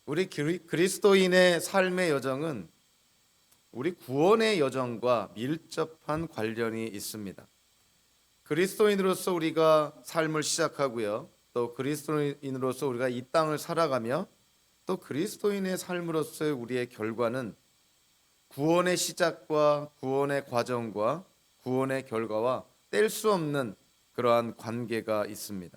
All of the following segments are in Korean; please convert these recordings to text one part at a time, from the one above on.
우리 그리스도인의 삶의 여정은 우리 구원의 여정과 밀접한 관련이 있습니다. 그리스도인으로서 우리가 삶을 시작하고요. 또 그리스도인으로서 우리가 이 땅을 살아가며 또 그리스도인의 삶으로서의 우리의 결과는 구원의 시작과 구원의 과정과 구원의 결과와 뗄 수 없는 그러한 관계가 있습니다.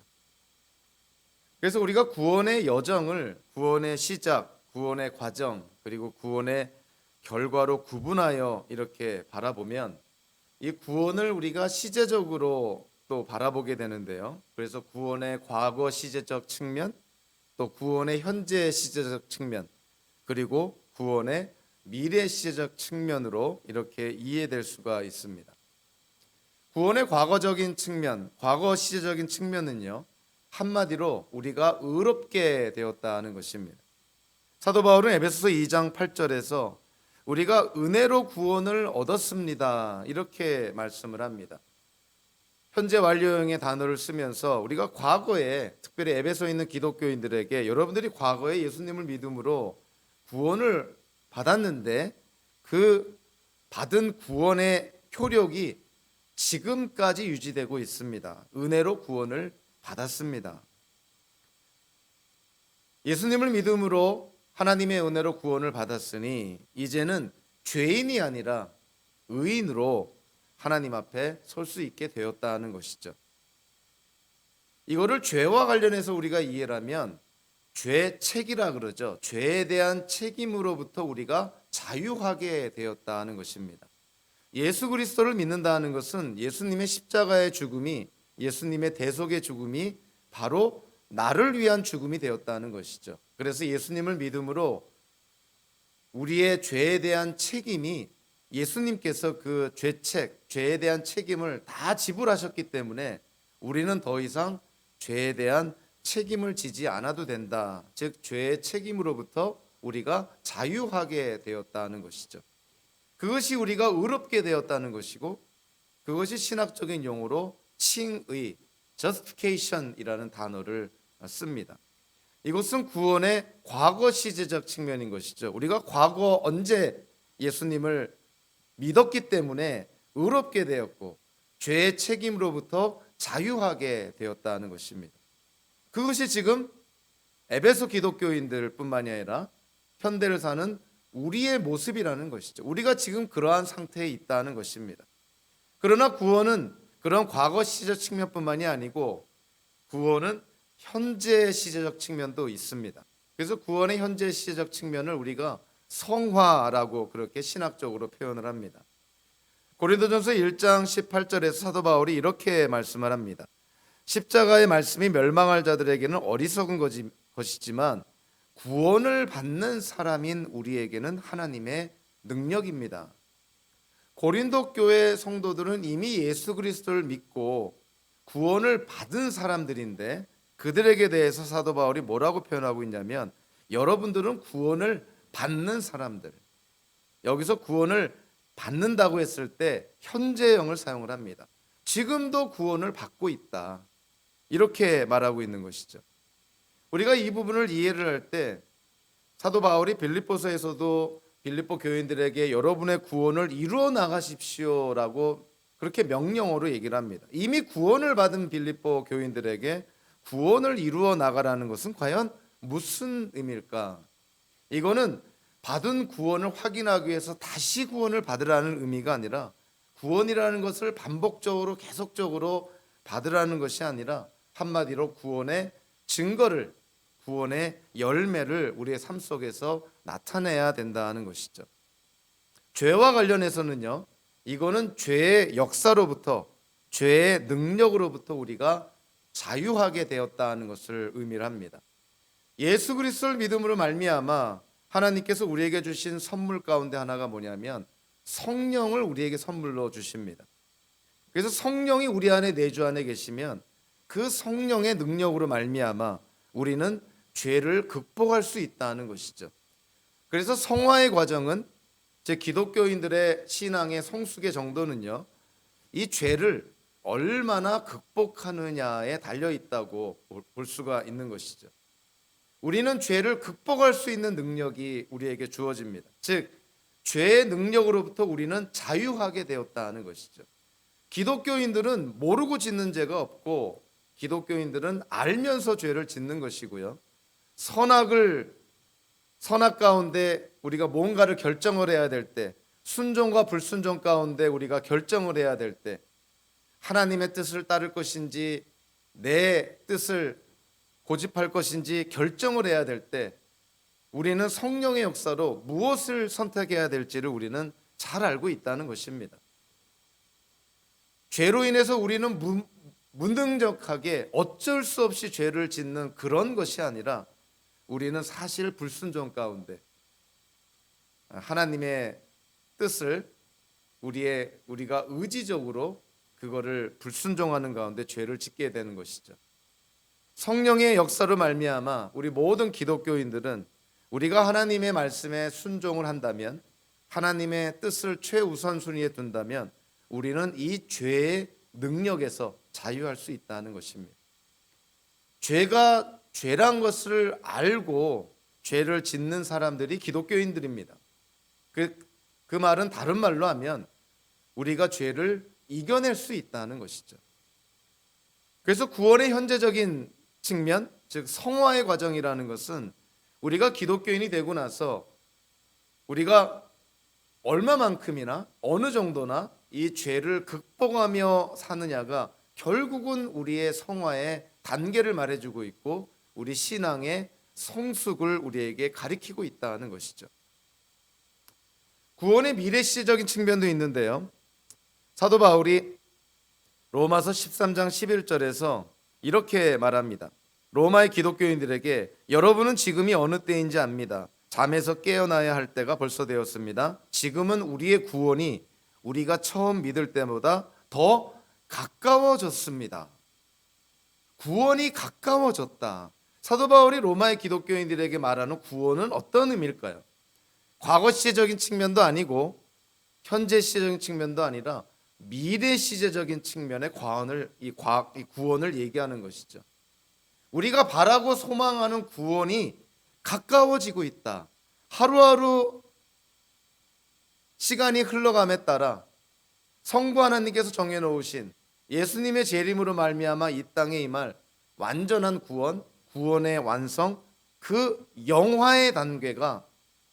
그래서 우리가 구원의 여정을 구원의 시작, 구원의 과정, 그리고 구원의 결과로 구분하여 이렇게 바라보면 이 구원을 우리가 시제적으로 또 바라보게 되는데요. 그래서 구원의 과거 시제적 측면, 또 구원의 현재 시제적 측면, 그리고 구원의 미래 시제적 측면으로 이렇게 이해될 수가 있습니다. 구원의 과거적인 측면, 과거 시제적인 측면은요, 한마디로 우리가 의롭게 되었다는 것입니다. 사도 바울은 에베소서 2장 8절에서 우리가 은혜로 구원을 얻었습니다, 이렇게 말씀을 합니다. 현재 완료형의 단어를 쓰면서 우리가 과거에, 특별히 에베소에 있는 기독교인들에게 여러분들이 과거에 예수님을 믿음으로 구원을 받았는데 그 받은 구원의 효력이 지금까지 유지되고 있습니다. 은혜로 구원을 받았습니다. 예수님을 믿음으로 하나님의 은혜로 구원을 받았으니 이제는 죄인이 아니라 의인으로 하나님 앞에 설 수 있게 되었다는 것이죠. 이거를 죄와 관련해서 우리가 이해를 하면 죄책이라 그러죠. 죄에 대한 책임으로부터 우리가 자유하게 되었다는 것입니다. 예수 그리스도를 믿는다는 것은 예수님의 십자가의 죽음이, 예수님의 대속의 죽음이 바로 나를 위한 죽음이 되었다는 것이죠. 그래서 예수님을 믿음으로 우리의 죄에 대한 책임이, 예수님께서 그 죄책, 죄에 대한 책임을 다 지불하셨기 때문에 우리는 더 이상 죄에 대한 책임을 지지 않아도 된다. 즉 죄의 책임으로부터 우리가 자유하게 되었다는 것이죠. 그것이 우리가 의롭게 되었다는 것이고, 그것이 신학적인 용어로 칭의, justification이라는 단어를 씁니다. 이것은 구원의 과거 시제적 측면인 것이죠. 우리가 과거 언제 예수님을 믿었기 때문에 의롭게 되었고 죄의 책임으로부터 자유하게 되었다는 것입니다. 그것이 지금 에베소 기독교인들뿐만이 아니라 현대를 사는 우리의 모습이라는 것이죠. 우리가 지금 그러한 상태에 있다는 것입니다. 그러나 구원은 그런 과거 시제적 측면뿐만이 아니고 구원은 현재 시제적 측면도 있습니다. 그래서 구원의 현재 시제적 측면을 우리가 성화라고 그렇게 신학적으로 표현을 합니다. 고린도전서 1장 18절에서 사도 바울이 이렇게 말씀을 합니다. 십자가의 말씀이 멸망할 자들에게는 어리석은 것이지만 구원을 받는 사람인 우리에게는 하나님의 능력입니다. 고린도 교회 성도들은 이미 예수 그리스도를 믿고 구원을 받은 사람들인데 그들에게 대해서 사도 바울이 뭐라고 표현하고 있냐면 여러분들은 구원을 받는 사람들. 여기서 구원을 받는다고 했을 때 현재형을 사용을 합니다. 지금도 구원을 받고 있다, 이렇게 말하고 있는 것이죠. 우리가 이 부분을 이해를 할 때 사도 바울이 빌립보서에서도 빌립보 교인들에게 여러분의 구원을 이루어 나가십시오라고 그렇게 명령어로 얘기를 합니다. 이미 구원을 받은 빌립보 교인들에게 구원을 이루어 나가라는 것은 과연 무슨 의미일까? 이거는 받은 구원을 확인하기 위해서 다시 구원을 받으라는 의미가 아니라, 구원이라는 것을 반복적으로 계속적으로 받으라는 것이 아니라 한마디로 구원의 증거를, 구원의 열매를 우리의 삶 속에서 나타내야 된다는 것이죠. 죄와 관련해서는요, 이거는 죄의 역사로부터, 죄의 능력으로부터 우리가 자유하게 되었다는 것을 의미를 합니다. 예수 그리스도를 믿음으로 말미암아 하나님께서 우리에게 주신 선물 가운데 하나가 뭐냐면 성령을 우리에게 선물로 주십니다. 그래서 성령이 우리 안에, 내주 안에 계시면 그 성령의 능력으로 말미암아 우리는 죄를 극복할 수 있다는 것이죠. 그래서 성화의 과정은, 제 기독교인들의 신앙의 성숙의 정도는요, 이 죄를 얼마나 극복하느냐에 달려 있다고 볼 수가 있는 것이죠. 우리는 죄를 극복할 수 있는 능력이 우리에게 주어집니다. 즉 죄의 능력으로부터 우리는 자유하게 되었다는 것이죠. 기독교인들은 모르고 짓는 죄가 없고 기독교인들은 알면서 죄를 짓는 것이고요. 선악 가운데 우리가 뭔가를 결정을 해야 될 때, 순종과 불순종 가운데 우리가 결정을 해야 될 때, 하나님의 뜻을 따를 것인지 내 뜻을 고집할 것인지 결정을 해야 될 때, 우리는 성령의 역사로 무엇을 선택해야 될지를 우리는 잘 알고 있다는 것입니다. 죄로 인해서 우리는 무능력하게 어쩔 수 없이 죄를 짓는 그런 것이 아니라 우리는 사실 불순종 가운데 하나님의 뜻을 우리가 의지적으로 그거를 불순종하는 가운데 죄를 짓게 되는 것이죠. 성령의 역사로 말미암아 우리 모든 기독교인들은 우리가 하나님의 말씀에 순종을 한다면, 하나님의 뜻을 최우선순위에 둔다면 우리는 이 죄의 능력에서 자유할 수 있다는 것입니다. 죄가 죄란 것을 알고 죄를 짓는 사람들이 기독교인들입니다. 그 말은 다른 말로 하면 우리가 죄를 이겨낼 수 있다는 것이죠. 그래서 구원의 현재적인 측면, 즉 성화의 과정이라는 것은 우리가 기독교인이 되고 나서 우리가 얼마만큼이나 어느 정도나 이 죄를 극복하며 사느냐가 결국은 우리의 성화의 단계를 말해주고 있고 우리 신앙의 성숙을 우리에게 가리키고 있다는 것이죠. 구원의 미래시적인 측면도 있는데요. 사도 바울이 로마서 13장 11절에서 이렇게 말합니다. 로마의 기독교인들에게 여러분은 지금이 어느 때인지 압니다. 잠에서 깨어나야 할 때가 벌써 되었습니다. 지금은 우리의 구원이 우리가 처음 믿을 때보다 더 가까워졌습니다. 구원이 가까워졌다. 사도 바울이 로마의 기독교인들에게 말하는 구원은 어떤 의미일까요? 과거 시제적인 측면도 아니고 현재 시제적인 측면도 아니라 미래 시제적인 측면의 구원을 얘기하는 것이죠. 우리가 바라고 소망하는 구원이 가까워지고 있다. 하루하루 시간이 흘러감에 따라 성부 하나님께서 정해놓으신 예수님의 재림으로 말미암아 이 땅에 임할 완전한 구원, 구원의 완성, 그 영화의 단계가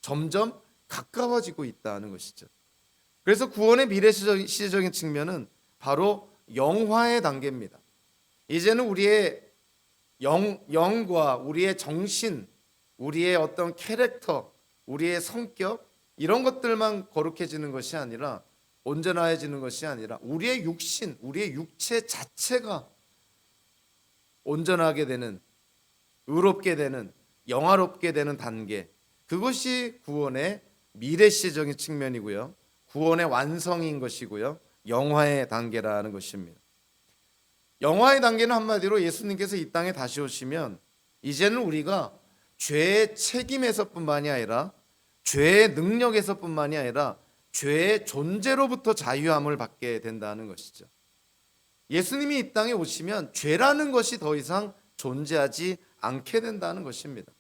점점 가까워지고 있다는 것이죠. 그래서 구원의 미래시적인 측면은 바로 영화의 단계입니다. 이제는 우리의 영과 우리의 정신, 우리의 어떤 캐릭터, 우리의 성격 이런 것들만 거룩해지는 것이 아니라 온전해지는 것이 아니라 우리의 육신, 우리의 육체 자체가 온전하게 되는, 의롭게 되는, 영화롭게 되는 단계, 그것이 구원의 미래시적인 측면이고요. 구원의 완성인 것이고요. 영화의 단계라는 것입니다. 영화의 단계는 한마디로 예수님께서 이 땅에 다시 오시면 이제는 우리가 죄의 책임에서뿐만이 아니라 죄의 능력에서뿐만이 아니라 죄의 존재로부터 자유함을 받게 된다는 것이죠. 예수님이 이 땅에 오시면 죄라는 것이 더 이상 존재하지 않게 된다는 것입니다.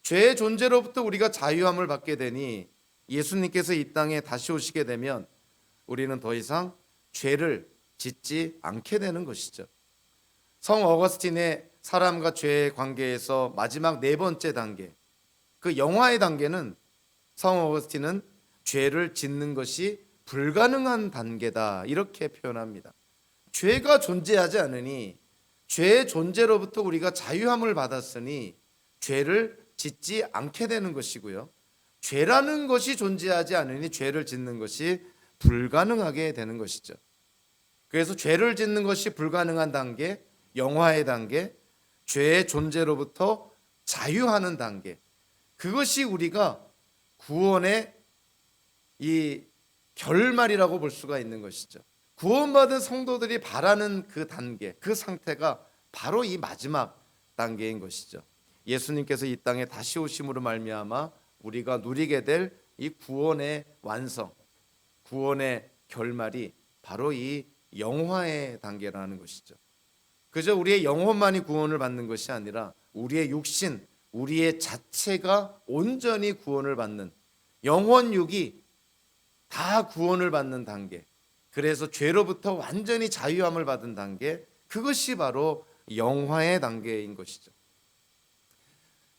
죄의 존재로부터 우리가 자유함을 받게 되니 예수님께서 이 땅에 다시 오시게 되면 우리는 더 이상 죄를 짓지 않게 되는 것이죠. 성 어거스틴의 사람과 죄의 관계에서 마지막 네 번째 단계, 그 영화의 단계는 성 어거스틴은 죄를 짓는 것이 불가능한 단계다 이렇게 표현합니다. 죄가 존재하지 않으니 죄의 존재로부터 우리가 자유함을 받았으니 죄를 짓지 않게 되는 것이고요. 죄라는 것이 존재하지 않으니 죄를 짓는 것이 불가능하게 되는 것이죠. 그래서 죄를 짓는 것이 불가능한 단계, 영화의 단계, 죄의 존재로부터 자유하는 단계, 그것이 우리가 구원의 이 결말이라고 볼 수가 있는 것이죠. 구원받은 성도들이 바라는 그 단계, 그 상태가 바로 이 마지막 단계인 것이죠. 예수님께서 이 땅에 다시 오심으로 말미암아 우리가 누리게 될 이 구원의 완성, 구원의 결말이 바로 이 영화의 단계라는 것이죠. 그저 우리의 영혼만이 구원을 받는 것이 아니라 우리의 육신, 우리의 자체가 온전히 구원을 받는, 영혼육이 다 구원을 받는 단계, 그래서 죄로부터 완전히 자유함을 받은 단계, 그것이 바로 영화의 단계인 것이죠.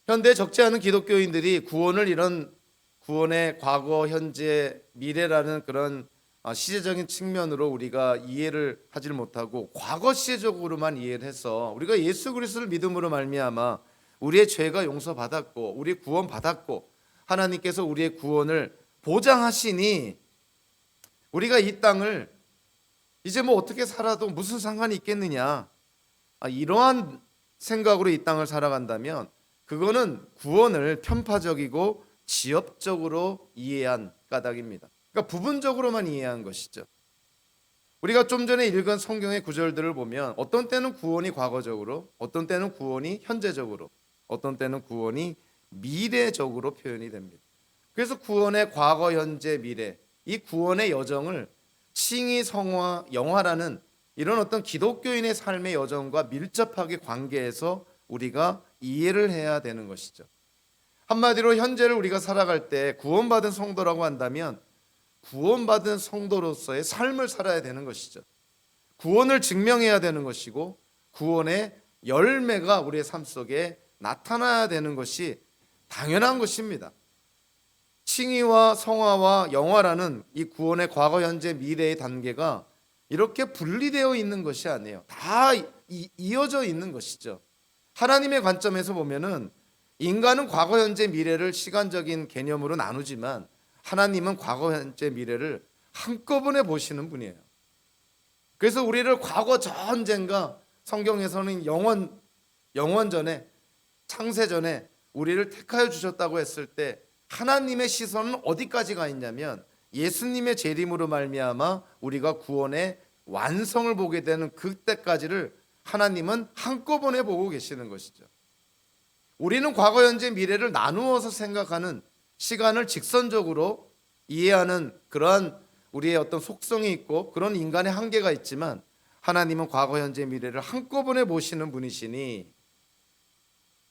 현대 적지 않은 기독교인들이 구원을 이런 구원의 과거, 현재, 미래라는 그런 시제적인 측면으로 우리가 이해를 하질 못하고 과거 시제적으로만 이해를 해서 우리가 예수 그리스도를 믿음으로 말미암아 우리의 죄가 용서받았고 우리 구원받았고 하나님께서 우리의 구원을 보장하시니 우리가 이 땅을 이제 뭐 어떻게 살아도 무슨 상관이 있겠느냐, 이러한 생각으로 이 땅을 살아간다면 그거는 구원을 편파적이고 지엽적으로 이해한 까닭입니다. 그러니까 부분적으로만 이해한 것이죠. 우리가 좀 전에 읽은 성경의 구절들을 보면 어떤 때는 구원이 과거적으로, 어떤 때는 구원이 현재적으로, 어떤 때는 구원이 미래적으로 표현이 됩니다. 그래서 구원의 과거, 현재, 미래, 이 구원의 여정을 칭의, 성화, 영화라는 이런 어떤 기독교인의 삶의 여정과 밀접하게 관계해서 우리가 이해를 해야 되는 것이죠. 한마디로 현재를 우리가 살아갈 때 구원받은 성도라고 한다면 구원받은 성도로서의 삶을 살아야 되는 것이죠. 구원을 증명해야 되는 것이고 구원의 열매가 우리의 삶 속에 나타나야 되는 것이 당연한 것입니다. 칭의와 성화와 영화라는 이 구원의 과거, 현재, 미래의 단계가 이렇게 분리되어 있는 것이 아니에요. 다 이어져 있는 것이죠. 하나님의 관점에서 보면은 인간은 과거, 현재, 미래를 시간적인 개념으로 나누지만 하나님은 과거, 현재, 미래를 한꺼번에 보시는 분이에요. 그래서 우리를 과거 전쟁과 성경에서는 영원 전에, 창세 전에 우리를 택하여 주셨다고 했을 때 하나님의 시선은 어디까지 가 있냐면 예수님의 재림으로 말미암아 우리가 구원의 완성을 보게 되는 그때까지를 하나님은 한꺼번에 보고 계시는 것이죠. 우리는 과거, 현재, 미래를 나누어서 생각하는, 시간을 직선적으로 이해하는 그러한 우리의 어떤 속성이 있고 그런 인간의 한계가 있지만 하나님은 과거, 현재, 미래를 한꺼번에 보시는 분이시니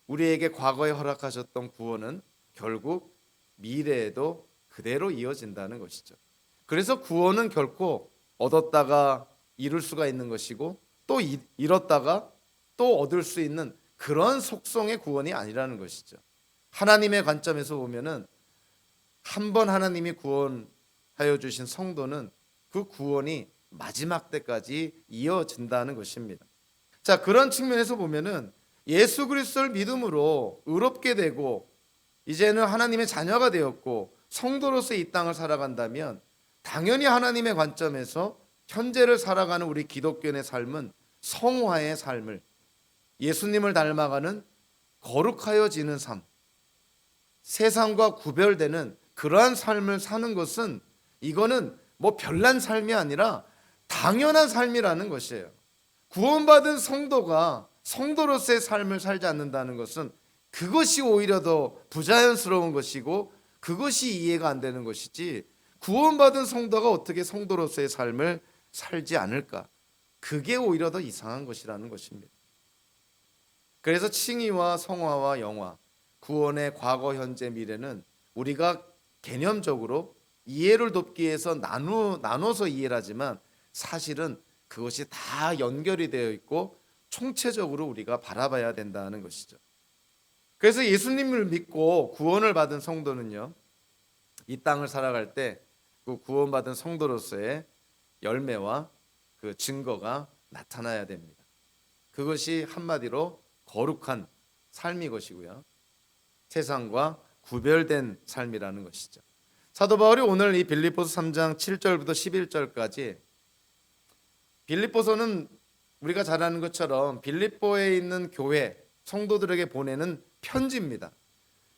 우리에게 과거에 허락하셨던 구원은 결국 미래에도 그대로 이어진다는 것이죠. 그래서 구원은 결코 얻었다가 잃을 수가 있는 것이고 또 잃었다가 또 얻을 수 있는 그런 속성의 구원이 아니라는 것이죠. 하나님의 관점에서 보면은 한 번 하나님이 구원하여 주신 성도는 그 구원이 마지막 때까지 이어진다는 것입니다. 자, 그런 측면에서 보면은 예수 그리스도를 믿음으로 의롭게 되고 이제는 하나님의 자녀가 되었고 성도로서 이 땅을 살아간다면 당연히 하나님의 관점에서 현재를 살아가는 우리 기독교인의 삶은 성화의 삶을, 예수님을 닮아가는 거룩하여지는 삶, 세상과 구별되는 그러한 삶을 사는 것은 이거는 뭐 별난 삶이 아니라 당연한 삶이라는 것이에요. 구원받은 성도가 성도로서의 삶을 살지 않는다는 것은 그것이 오히려 더 부자연스러운 것이고 그것이 이해가 안 되는 것이지, 구원받은 성도가 어떻게 성도로서의 삶을 살지 않을까? 그게 오히려 더 이상한 것이라는 것입니다. 그래서 칭의와 성화와 영화, 구원의 과거, 현재, 미래는 우리가 개념적으로 이해를 돕기 위해서 나눠서 이해를 하지만 사실은 그것이 다 연결이 되어 있고 총체적으로 우리가 바라봐야 된다는 것이죠. 그래서 예수님을 믿고 구원을 받은 성도는요, 이 땅을 살아갈 때 그 구원받은 성도로서의 열매와 그 증거가 나타나야 됩니다. 그것이 한마디로 거룩한 삶이 것이고요, 세상과 구별된 삶이라는 것이죠. 사도 바울이 오늘 이 빌립보서 3장 7절부터 11절까지, 빌립보서는 우리가 잘 아는 것처럼 빌립보에 있는 교회 성도들에게 보내는 편지입니다.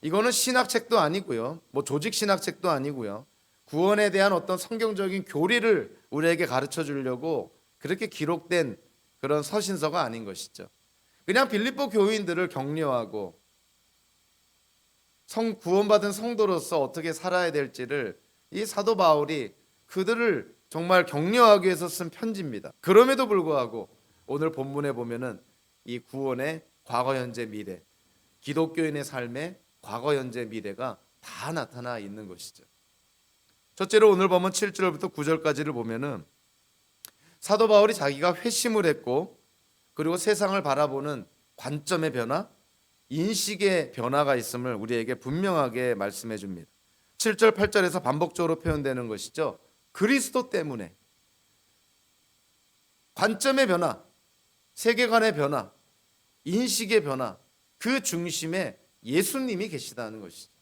이거는 신학책도 아니고요, 뭐 조직 신학책도 아니고요, 구원에 대한 어떤 성경적인 교리를 우리에게 가르쳐 주려고 그렇게 기록된 그런 서신서가 아닌 것이죠. 그냥 빌립보 교인들을 격려하고 구원받은 성도로서 어떻게 살아야 될지를 이 사도 바울이 그들을 정말 격려하기 위해서 쓴 편지입니다. 그럼에도 불구하고 오늘 본문에 보면은 이 구원의 과거, 현재, 미래, 기독교인의 삶에 과거, 현재, 미래가 다 나타나 있는 것이죠. 첫째로 오늘 보면 7절부터 9절까지를 보면은 사도 바울이 자기가 회심을 했고 그리고 세상을 바라보는 관점의 변화, 인식의 변화가 있음을 우리에게 분명하게 말씀해 줍니다. 7절, 8절에서 반복적으로 표현되는 것이죠. 그리스도 때문에 관점의 변화, 세계관의 변화, 인식의 변화, 그 중심에 예수님이 계시다는 것이죠.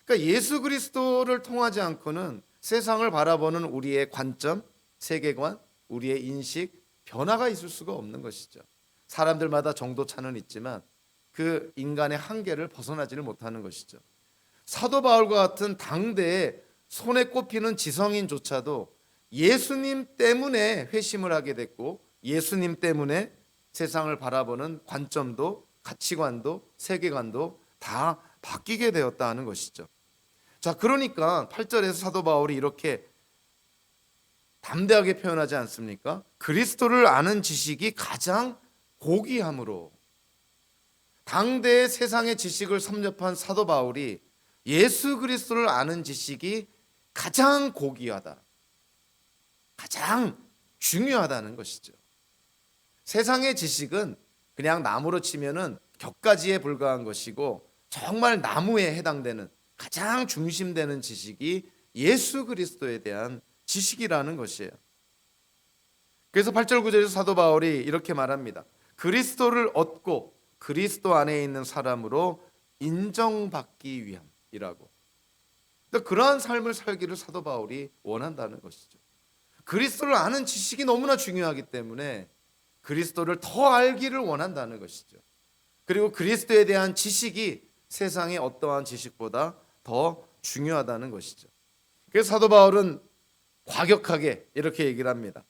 그러니까 예수 그리스도를 통하지 않고는 세상을 바라보는 우리의 관점, 세계관, 우리의 인식, 변화가 있을 수가 없는 것이죠. 사람들마다 정도 차는 있지만 그 인간의 한계를 벗어나지를 못하는 것이죠. 사도 바울과 같은 당대에 손에 꼽히는 지성인조차도 예수님 때문에 회심을 하게 됐고 예수님 때문에 세상을 바라보는 관점도 가치관도 세계관도 다 바뀌게 되었다는 것이죠. 자, 그러니까 8절에서 사도 바울이 이렇게 담대하게 표현하지 않습니까? 그리스도를 아는 지식이 가장 고귀함으로. 당대의 세상의 지식을 섭렵한 사도 바울이 예수 그리스도를 아는 지식이 가장 고귀하다, 가장 중요하다는 것이죠. 세상의 지식은 그냥 나무로 치면은 격가지에 불과한 것이고 정말 나무에 해당되는 가장 중심되는 지식이 예수 그리스도에 대한 지식이라는 것이에요. 그래서 8절 9절에서 사도 바울이 이렇게 말합니다. 그리스도를 얻고 그리스도 안에 있는 사람으로 인정받기 위함이라고. 그러니까 그러한 삶을 살기를 사도 바울이 원한다는 것이죠. 그리스도를 아는 지식이 너무나 중요하기 때문에 그리스도를 더 알기를 원한다는 것이죠. 그리고 그리스도에 대한 지식이 세상의 어떠한 지식보다 더 중요하다는 것이죠. 그래서 사도 바울은 과격하게 이렇게 얘기를 합니다.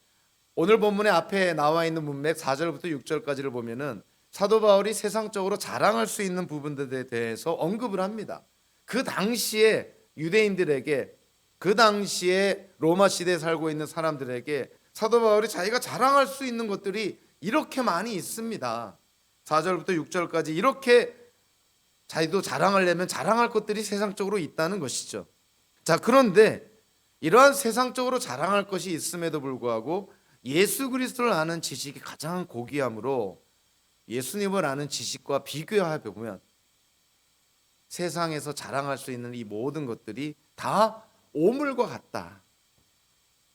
오늘 본문의 앞에 나와 있는 문맥 4절부터 6절까지를 보면은 사도 바울이 세상적으로 자랑할 수 있는 부분들에 대해서 언급을 합니다. 그 당시에 유대인들에게, 그 당시에 로마 시대에 살고 있는 사람들에게 사도 바울이 자기가 자랑할 수 있는 것들이 이렇게 많이 있습니다. 4절부터 6절까지 이렇게 자기도 자랑하려면 자랑할 것들이 세상적으로 있다는 것이죠. 자, 그런데 이러한 세상적으로 자랑할 것이 있음에도 불구하고 예수 그리스도를 아는 지식이 가장 고귀함으로 예수님을 아는 지식과 비교해 보면 세상에서 자랑할 수 있는 이 모든 것들이 다 오물과 같다,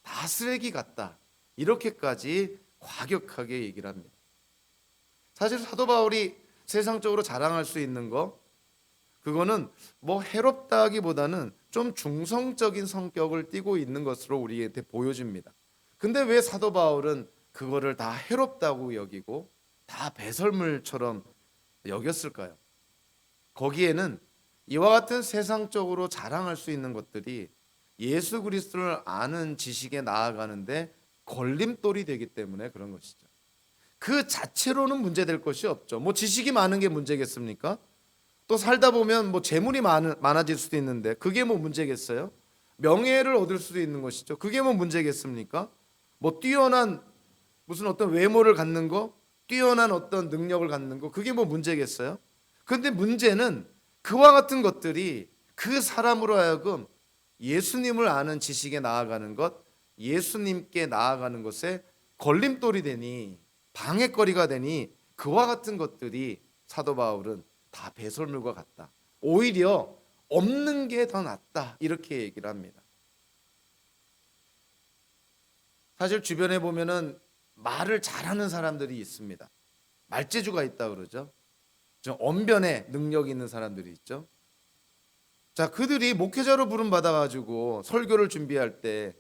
다 쓰레기 같다, 이렇게까지 과격하게 얘기를 합니다. 사실 사도 바울이 세상적으로 자랑할 수 있는 거, 그거는 뭐 해롭다기보다는 좀 중성적인 성격을 띠고 있는 것으로 우리한테 보여집니다. 근데 왜 사도 바울은 그거를 다 해롭다고 여기고 다 배설물처럼 여겼을까요? 거기에는 이와 같은 세상적으로 자랑할 수 있는 것들이 예수 그리스도를 아는 지식에 나아가는데 걸림돌이 되기 때문에 그런 것이죠. 그 자체로는 문제될 것이 없죠. 뭐 지식이 많은 게 문제겠습니까? 또 살다 보면 뭐 재물이 많아질 수도 있는데 그게 뭐 문제겠어요? 명예를 얻을 수도 있는 것이죠. 그게 뭐 문제겠습니까? 뭐 뛰어난 무슨 어떤 외모를 갖는 거, 뛰어난 어떤 능력을 갖는 거, 그게 뭐 문제겠어요? 그런데 문제는 그와 같은 것들이 그 사람으로 하여금 예수님을 아는 지식에 나아가는 것, 예수님께 나아가는 것에 걸림돌이 되니, 방해거리가 되니 그와 같은 것들이 사도 바울은 다 배설물과 같다, 오히려 없는 게 더 낫다, 이렇게 얘기를 합니다. 사실 주변에 보면은 말을 잘하는 사람들이 있습니다. 말재주가 있다 그러죠. 좀 언변의 능력이 있는 사람들이 있죠. 자, 그들이 목회자로 부름 받아가지고 설교를 준비할 때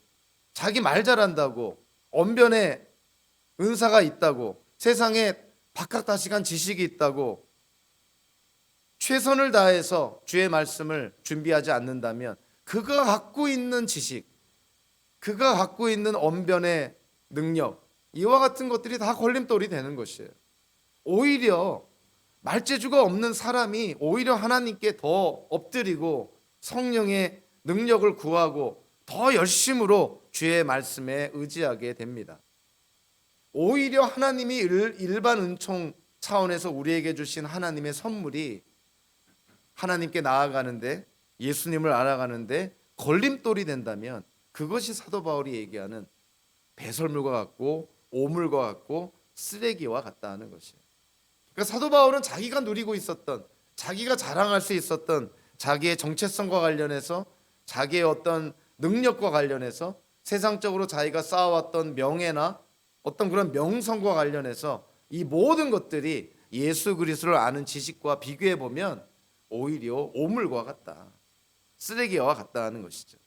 자기 말 잘한다고, 언변의 은사가 있다고, 세상에 박학다식한 지식이 있다고 최선을 다해서 주의 말씀을 준비하지 않는다면 그가 갖고 있는 지식, 그가 갖고 있는 언변의 능력, 이와 같은 것들이 다 걸림돌이 되는 것이에요. 오히려 말재주가 없는 사람이 오히려 하나님께 더 엎드리고 성령의 능력을 구하고 더 열심으로 주의 말씀에 의지하게 됩니다. 오히려 하나님이 일반 은총 차원에서 우리에게 주신 하나님의 선물이 하나님께 나아가는데, 예수님을 알아가는데 걸림돌이 된다면 그것이 사도 바울이 얘기하는 배설물과 같고 오물과 같고 쓰레기와 같다는 것이에요. 그러니까 사도 바울은 자기가 누리고 있었던, 자기가 자랑할 수 있었던 자기의 정체성과 관련해서, 자기의 어떤 능력과 관련해서, 세상적으로 자기가 쌓아왔던 명예나 어떤 그런 명성과 관련해서 이 모든 것들이 예수 그리스도를 아는 지식과 비교해 보면 오히려 오물과 같다, 쓰레기와 같다는 것이죠.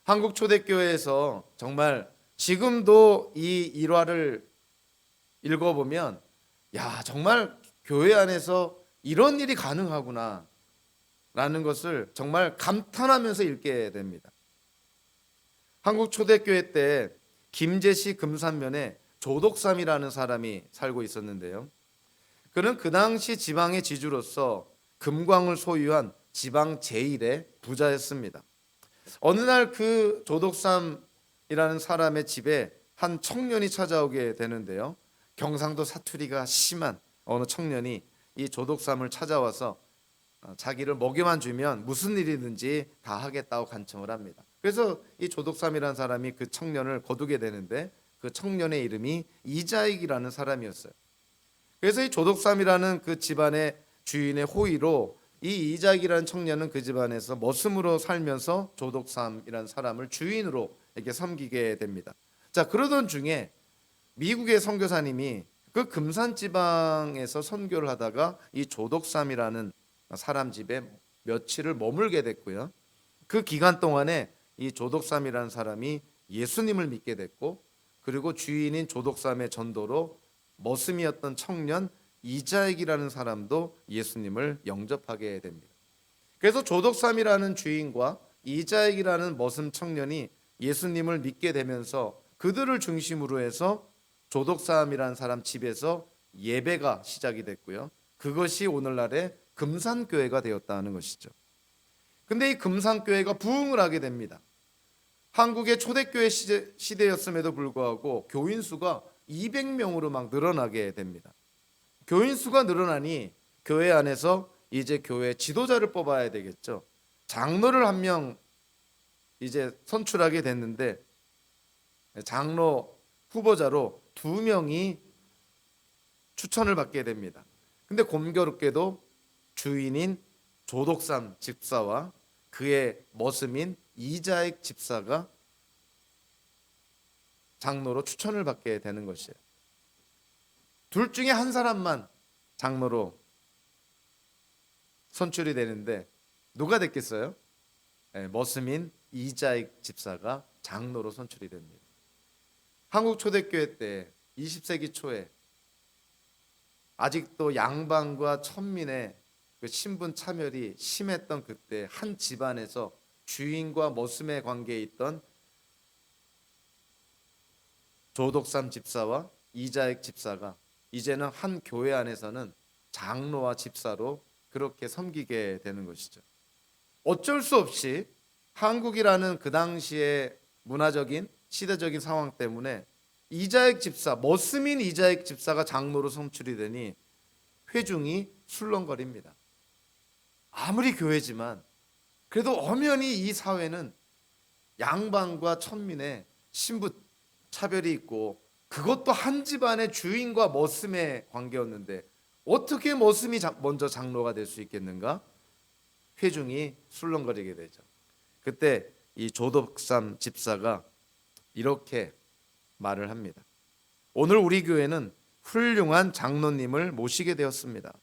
한국 초대교회에서 정말 지금도 이 일화를 읽어보면, 야, 정말 교회 안에서 이런 일이 가능하구나 라는 것을 정말 감탄하면서 읽게 됩니다. 한국 초대교회 때 김제시 금산면에 조덕삼이라는 사람이 살고 있었는데요. 그는 그 당시 지방의 지주로서 금광을 소유한 지방 제1의 부자였습니다. 어느 날 그 조덕삼이라는 사람의 집에 한 청년이 찾아오게 되는데요. 경상도 사투리가 심한 어느 청년이 이 조덕삼을 찾아와서 자기를 먹여만 주면 무슨 일이든지 다 하겠다고 간청을 합니다. 그래서 이 조덕삼이라는 사람이 그 청년을 거두게 되는데, 그 청년의 이름이 이자익이라는 사람이었어요. 그래서 이 조덕삼이라는 그 집안의 주인의 호의로 이 이자익이라는 청년은 그 집안에서 머슴으로 살면서 조덕삼이라는 사람을 주인으로 이렇게 섬기게 됩니다. 자, 그러던 중에 미국의 선교사님이 그 금산 지방에서 선교를 하다가 이 조덕삼이라는 사람 집에 며칠을 머물게 됐고요. 그 기간 동안에 이 조덕삼이라는 사람이 예수님을 믿게 됐고, 그리고 주인인 조덕삼의 전도로 머슴이었던 청년 이자익이라는 사람도 예수님을 영접하게 됩니다. 그래서 조덕삼이라는 주인과 이자익이라는 머슴 청년이 예수님을 믿게 되면서 그들을 중심으로 해서 조덕삼이라는 사람 집에서 예배가 시작이 됐고요. 그것이 오늘날의 금산교회가 되었다는 것이죠. 근데 이 금산교회가 부흥을 하게 됩니다. 한국의 초대교회 시대였음에도 불구하고 교인 수가 200명으로 막 늘어나게 됩니다. 교인 수가 늘어나니 교회 안에서 이제 교회 지도자를 뽑아야 되겠죠. 장로를 한 명 이제 선출하게 됐는데, 장로 후보자로 2명이 추천을 받게 됩니다. 근데 공교롭게도 주인인 조덕삼 집사와 그의 머슴인 이자익 집사가 장로로 추천을 받게 되는 것이에요. 둘 중에 한 사람만 장로로 선출이 되는데 누가 됐겠어요? 머슴인 이자익 집사가 장로로 선출이 됩니다. 한국 초대교회 때 20세기 초에 아직도 양반과 천민의 그 신분 차별이 심했던 그때 한 집안에서 주인과 머슴의 관계에 있던 조덕삼 집사와 이자익 집사가 이제는 한 교회 안에서는 장로와 집사로 그렇게 섬기게 되는 것이죠. 어쩔 수 없이 한국이라는 그 당시의 문화적인 시대적인 상황 때문에 이자익 집사, 머슴인 이자익 집사가 장로로 선출이 되니 회중이 술렁거립니다. 아무리 교회지만 그래도 엄연히 이 사회는 양반과 천민의 신분 차별이 있고, 그것도 한 집안의 주인과 머슴의 관계였는데 어떻게 머슴이 먼저 장로가 될 수 있겠는가? 회중이 술렁거리게 되죠. 그때 이 조덕삼 집사가 이렇게 말을 합니다. 오늘 우리 교회는 훌륭한 장로님을 모시게 되었습니다.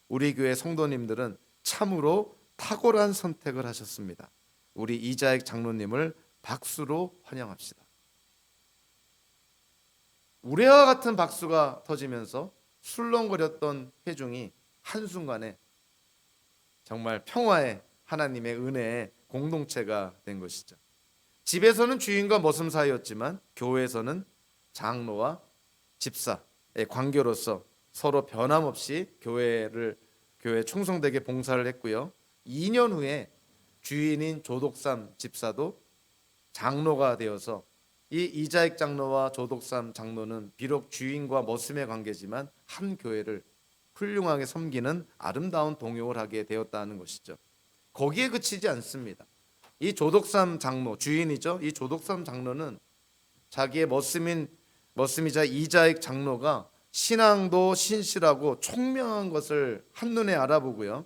우리 교회 성도님들은 참으로 탁월한 선택을 하셨습니다. 우리 이자익 장로님을 박수로 환영합시다. 우레와 같은 박수가 터지면서 술렁거렸던 회중이 한순간에 정말 평화의 하나님의 은혜의 공동체가 된 것이죠. 집에서는 주인과 머슴 사이였지만 교회에서는 장로와 집사의 관계로서 서로 변함없이 교회 충성되게 봉사를 했고요. 2년 후에 주인인 조덕삼 집사도 장로가 되어서 이 이자익 장로와 조덕삼 장로는 비록 주인과 머슴의 관계지만 한 교회를 훌륭하게 섬기는 아름다운 동역을 하게 되었다는 것이죠. 거기에 그치지 않습니다. 이 조독삼 장로, 주인이죠. 이 조독삼 장로는 자기의 머슴이자 이자익 장로가 신앙도 신실하고 총명한 것을 한눈에 알아보고요.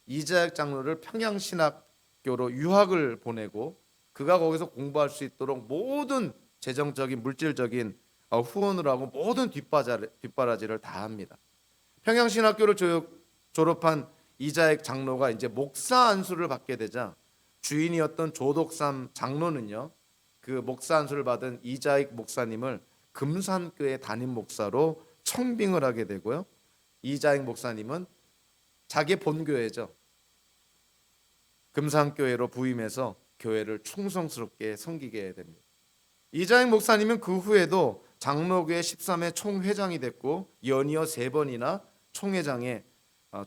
이자익 장로를 평양신학교로 유학을 보내고 그가 거기서 공부할 수 있도록 모든 재정적인 물질적인 후원을 하고 모든 뒷바라지를 다 합니다. 평양신학교를 졸업한 이자익 장로가 이제 목사 안수를 받게 되자 주인이었던 조독삼 장로는요, 그 목사 안수를 받은 이자익 목사님을 금산교회 담임 목사로 청빙을 하게 되고요. 이자익 목사님은 자기 본교회죠, 금산교회로 부임해서 교회를 충성스럽게 섬기게 됩니다. 이자익 목사님은 그 후에도 장로교회 13회 총회장이 됐고 연이어 3번이나 총회장에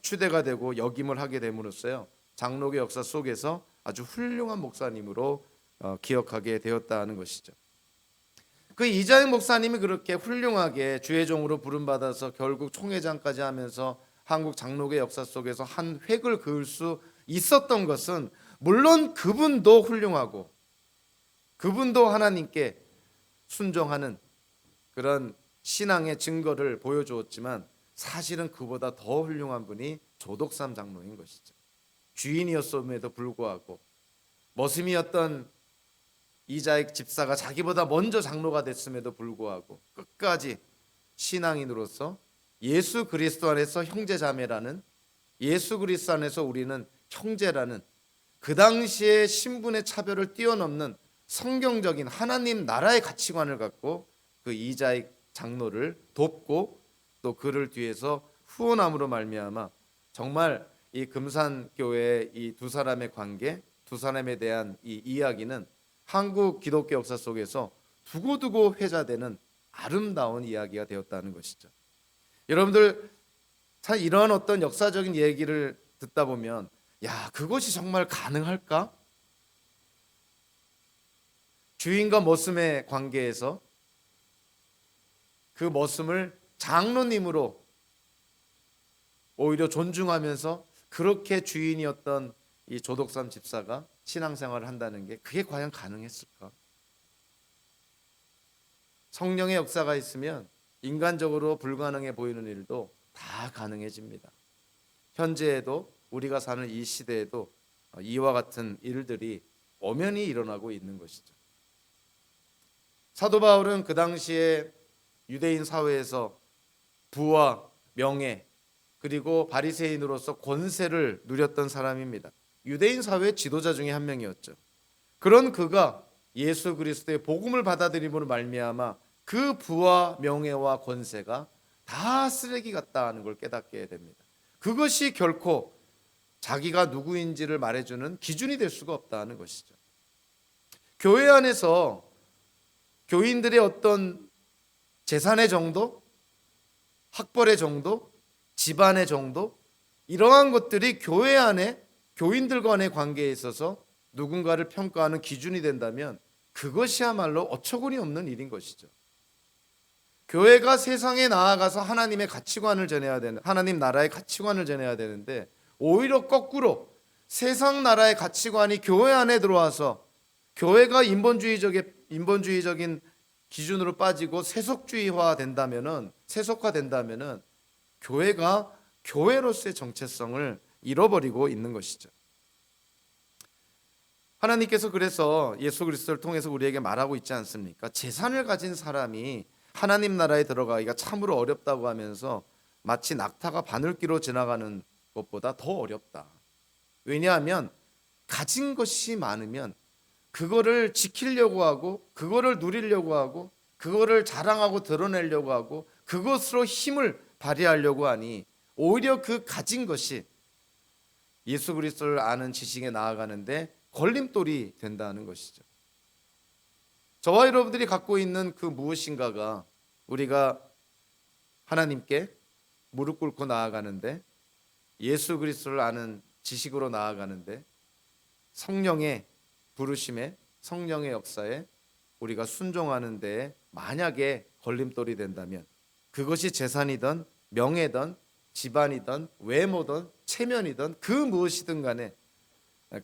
추대가 되고 역임을 하게 됨으로써요, 장로교 역사 속에서 아주 훌륭한 목사님으로 기억하게 되었다는 것이죠. 그 이자익 목사님이 그렇게 훌륭하게 주의 종으로 부름받아서 결국 총회장까지 하면서 한국 장로교 역사 속에서 한 획을 그을 수 있었던 것은 물론 그분도 훌륭하고 그분도 하나님께 순종하는 그런 신앙의 증거를 보여주었지만 사실은 그보다 더 훌륭한 분이 조독삼 장로인 것이죠. 주인이었음에도 불구하고 머슴이었던 이자익 집사가 자기보다 먼저 장로가 됐음에도 불구하고 끝까지 신앙인으로서 예수 그리스도 안에서 형제자매라는, 예수 그리스도 안에서 우리는 형제라는 그 당시의 신분의 차별을 뛰어넘는 성경적인 하나님 나라의 가치관을 갖고 그 이자익 장로를 돕고 또 그를 뒤에서 후원함으로 말미암아 정말 이 금산교회의 이 두 사람의 관계, 두 사람에 대한 이 이야기는 한국 기독교 역사 속에서 두고두고 회자되는 아름다운 이야기가 되었다는 것이죠. 여러분들 사실 이러한 어떤 역사적인 얘기를 듣다 보면 야, 그것이 정말 가능할까? 주인과 머슴의 관계에서 그 머슴을 장로님으로 오히려 존중하면서 그렇게 주인이었던 이 조독삼 집사가 신앙생활을 한다는 게 그게 과연 가능했을까? 성령의 역사가 있으면 인간적으로 불가능해 보이는 일도 다 가능해집니다. 현재에도 우리가 사는 이 시대에도 이와 같은 일들이 엄연히 일어나고 있는 것이죠. 사도 바울은 그 당시에 유대인 사회에서 부와 명예 그리고 바리새인으로서 권세를 누렸던 사람입니다. 유대인 사회의 지도자 중에 한 명이었죠. 그런 그가 예수 그리스도의 복음을 받아들임으로 말미암아 그 부와 명예와 권세가 다 쓰레기 같다는 걸 깨닫게 됩니다. 그것이 결코 자기가 누구인지를 말해주는 기준이 될 수가 없다는 것이죠. 교회 안에서 교인들의 어떤 재산의 정도, 학벌의 정도, 집안의 정도, 이러한 것들이 교회 안에 교인들 간의 관계에 있어서 누군가를 평가하는 기준이 된다면 그것이야말로 어처구니 없는 일인 것이죠. 교회가 세상에 나아가서 하나님의 가치관을 전해야 되는, 하나님 나라의 가치관을 전해야 되는데 오히려 거꾸로 세상 나라의 가치관이 교회 안에 들어와서 교회가 인본주의적인 기준으로 빠지고 세속화 된다면은 교회가 교회로서의 정체성을 잃어버리고 있는 것이죠. 하나님께서 그래서 예수 그리스도를 통해서 우리에게 말하고 있지 않습니까? 재산을 가진 사람이 하나님 나라에 들어가기가 참으로 어렵다고 하면서 마치 낙타가 바늘기로 지나가는 것보다 더 어렵다. 왜냐하면 가진 것이 많으면 그거를 지키려고 하고 그거를 누리려고 하고 그거를 자랑하고 드러내려고 하고 그것으로 힘을 발휘하려고 하니 오히려 그 가진 것이 예수 그리스도를 아는 지식에 나아가는데 걸림돌이 된다는 것이죠. 저와 여러분들이 갖고 있는 그 무엇인가가 우리가 하나님께 무릎 꿇고 나아가는데 예수 그리스도를 아는 지식으로 나아가는데 성령의 부르심에 성령의 역사에 우리가 순종하는 데에 만약에 걸림돌이 된다면 그것이 재산이든 명예든 집안이든 외모든 체면이든 그 무엇이든 간에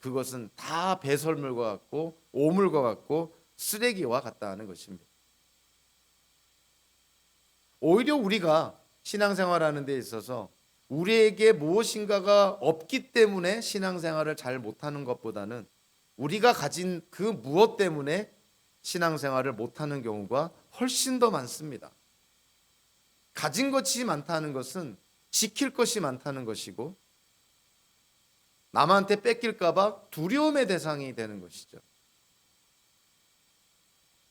그것은 다 배설물과 같고 오물과 같고 쓰레기와 같다는 것입니다. 오히려 우리가 신앙생활하는 데 있어서 우리에게 무엇인가가 없기 때문에 신앙생활을 잘 못하는 것보다는 우리가 가진 그 무엇 때문에 신앙생활을 못하는 경우가 훨씬 더 많습니다. 가진 것이 많다는 것은 지킬 것이 많다는 것이고 남한테 뺏길까 봐 두려움의 대상이 되는 것이죠.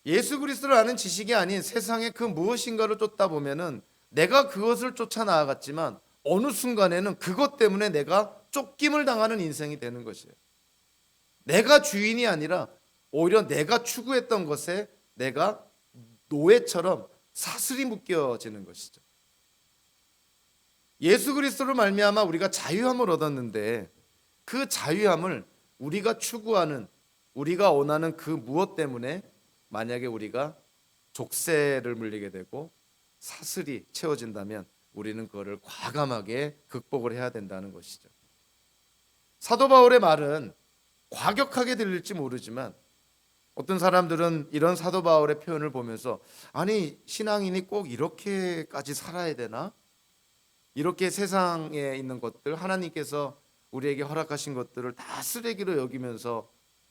예수 그리스도를 아는 지식이 아닌 세상의 그 무엇인가를 쫓다 보면은 내가 그것을 쫓아 나아갔지만 어느 순간에는 그것 때문에 내가 쫓김을 당하는 인생이 되는 것이에요. 내가 주인이 아니라 오히려 내가 추구했던 것에 내가 노예처럼 사슬이 묶여지는 것이죠. 예수 그리스도를 말미암아 우리가 자유함을 얻었는데 그 자유함을 우리가 추구하는 우리가 원하는 그 무엇 때문에 만약에 우리가 족쇄를 물리게 되고 사슬이 채워진다면 우리는 그거를 과감하게 극복을 해야 된다는 것이죠. 사도 바울의 말은 과격하게 들릴지 모르지만 어떤 사람들은 이런 사도 바울의 표현을 보면서 아니 신앙인이 꼭 이렇게까지 살아야 되나? 이렇게 세상에 있는 것들 하나님께서 우리에게 허락하신 것들을 다 쓰레기로 여기면서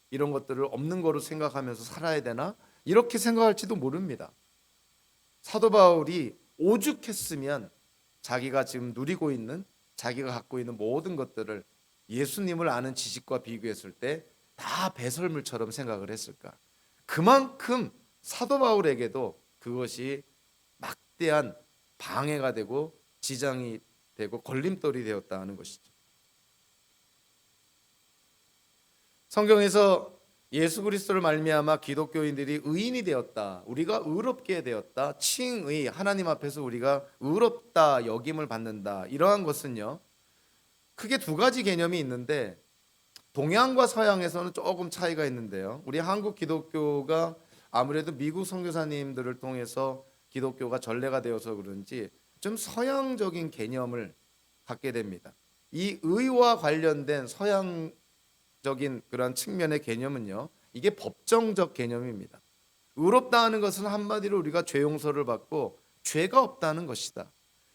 이런 것들을 없는 거로 생각하면서 살아야 되나? 이렇게 생각할지도 모릅니다. 사도 바울이 오죽했으면 자기가 지금 누리고 있는 자기가 갖고 있는 모든 것들을 예수님을 아는 지식과 비교했을 때 다 배설물처럼 생각을 했을까? 그만큼 사도 바울에게도 그것이 막대한 방해가 되고 지장이 되고 걸림돌이 되었다는 것이죠. 성경에서 예수 그리스도를 말미암아 기독교인들이 의인이 되었다. 우리가 의롭게 되었다. 칭의 하나님 앞에서 우리가 의롭다 여김을 받는다. 이러한 것은요. 크게 두 가지 개념이 있는데 동양과 서양에서는 조금 차이가 있는데요. 우리 한국 기독교가 아무래도 미국 선교사님들을 통해서 기독교가 전례가 되어서 그런지 좀 서양적인 개념을 갖게 됩니다. 이 의와 관련된 서양적인 그런 측면의 개념은요. 이게 법정적 개념입니다. 의롭다 하는 것은 한마디로 우리가 죄 용서를 받고 죄가 없다는 것이다.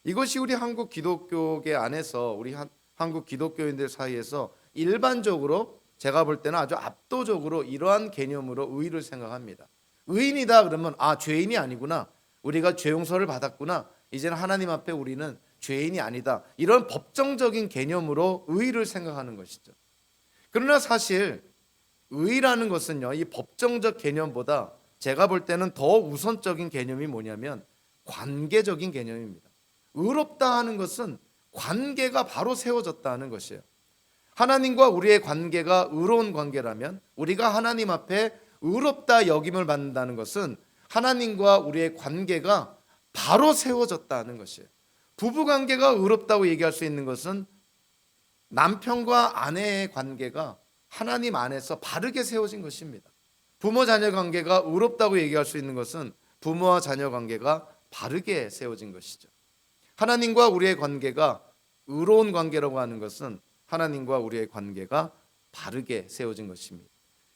이것이 우리 한국 기독교계 안에서 우리 한국 기독교인들 사이에서 일반적으로 제가 볼 때는 아주 압도적으로 이러한 개념으로 의를 생각합니다. 의인이다 그러면 아 죄인이 아니구나. 우리가 죄 용서를 받았구나. 이제는 하나님 앞에 우리는 죄인이 아니다. 이런 법정적인 개념으로 의를 생각하는 것이죠. 그러나 사실 의라는 것은요. 이 법정적 개념보다 제가 볼 때는 더 우선적인 개념이 뭐냐면 관계적인 개념입니다. 의롭다 하는 것은 관계가 바로 세워졌다는 것이에요. 하나님과 우리의 관계가 의로운 관계라면 우리가 하나님 앞에 의롭다 여김을 받는다는 것은 하나님과 우리의 관계가 바로 세워졌다는 것이에요. 부부관계가 의롭다고 얘기할 수 있는 것은 남편과 아내의 관계가 하나님 안에서 바르게 세워진 것입니다. 부모 자녀 관계가 의롭다고 얘기할 수 있는 것은 부모와 자녀 관계가 바르게 세워진 것이죠. 하나님과 우리의 관계가 의로운 관계라고 하는 것은 하나님과 우리의 관계가 바르게 세워진 것입니다.